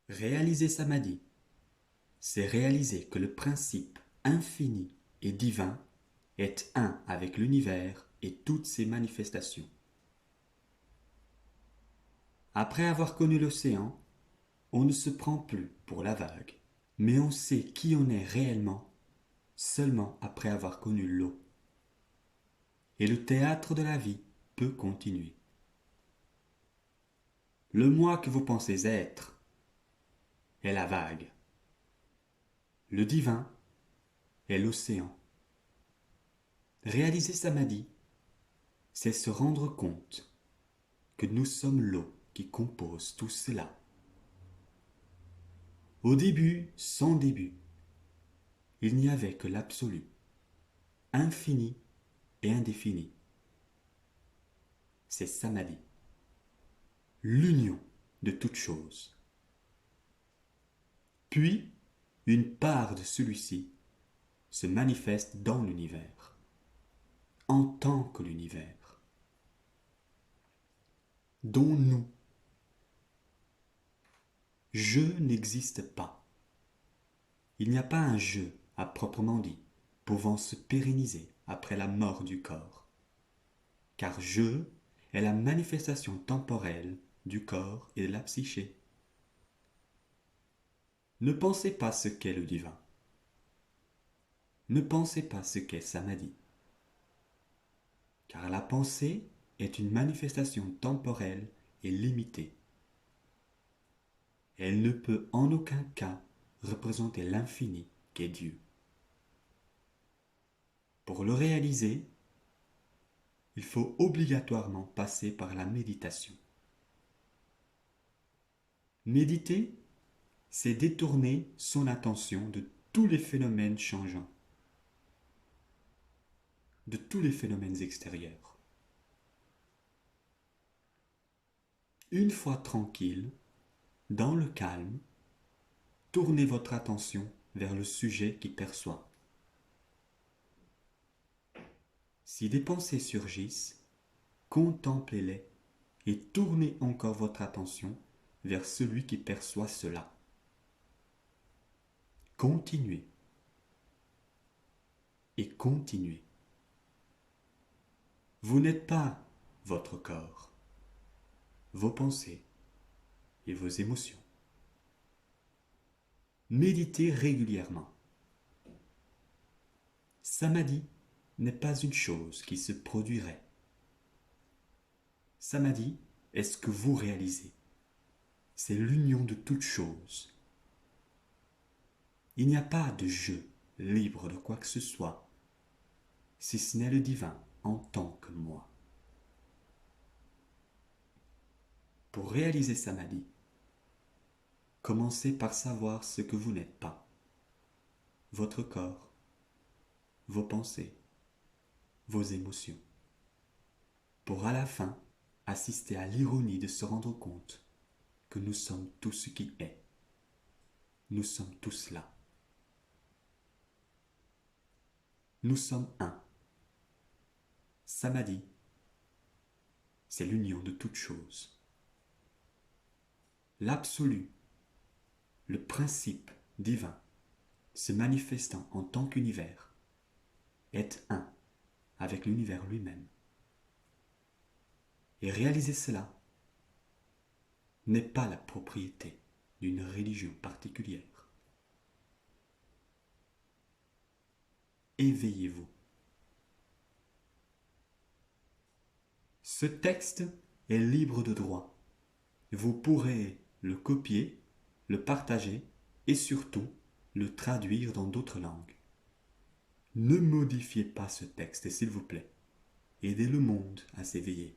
Réaliser samadhi, c'est réaliser que le principe infini et divin est un avec l'univers et toutes ses manifestations. Après avoir connu l'océan, on ne se prend plus pour la vague, mais on sait qui on est réellement seulement après avoir connu l'eau. Et le théâtre de la vie peut continuer. Le moi que vous pensez être est la vague. Le divin est l'océan. Réaliser samadhi, c'est se rendre compte que nous sommes l'eau qui compose tout cela. Au début, sans début, il n'y avait que l'absolu, infini et indéfini. C'est samadhi, l'union de toutes choses. Puis, une part de celui-ci se manifeste dans l'univers, en tant que l'univers, dont nous. Je n'existe pas. Il n'y a pas un je à proprement dit, pouvant se pérenniser après la mort du corps. Car je est la manifestation temporelle du corps et de la psyché. Ne pensez pas ce qu'est le divin. Ne pensez pas ce qu'est samadhi. Car la pensée est une manifestation temporelle et limitée. Elle ne peut en aucun cas représenter l'infini qu'est Dieu. Pour le réaliser, il faut obligatoirement passer par la méditation. Méditer, c'est détourner son attention de tous les phénomènes changeants, de tous les phénomènes extérieurs. Une fois tranquille, dans le calme, tournez votre attention vers le sujet qui perçoit. Si des pensées surgissent, contemplez-les et tournez encore votre attention vers celui qui perçoit cela. Continuez et continuez. Vous n'êtes pas votre corps, vos pensées et vos émotions. Méditez régulièrement. Samadhi n'est pas une chose qui se produirait. Samadhi est ce que vous réalisez. C'est l'union de toutes choses. Il n'y a pas de je libre de quoi que ce soit, si ce n'est le divin en tant que moi. Pour réaliser Samadhi, commencez par savoir ce que vous n'êtes pas. Votre corps, vos pensées, vos émotions. Pour à la fin, assister à l'ironie de se rendre compte que nous sommes tout ce qui est. Nous sommes tous là. Nous sommes un. Samadhi, c'est l'union de toutes choses. L'absolu, le principe divin, se manifestant en tant qu'univers, est un avec l'univers lui-même. Et réaliser cela n'est pas la propriété d'une religion particulière. Éveillez-vous. Ce texte est libre de droit. Vous pourrez le copier, le partager et surtout le traduire dans d'autres langues. Ne modifiez pas ce texte, s'il vous plaît. Aidez le monde à s'éveiller.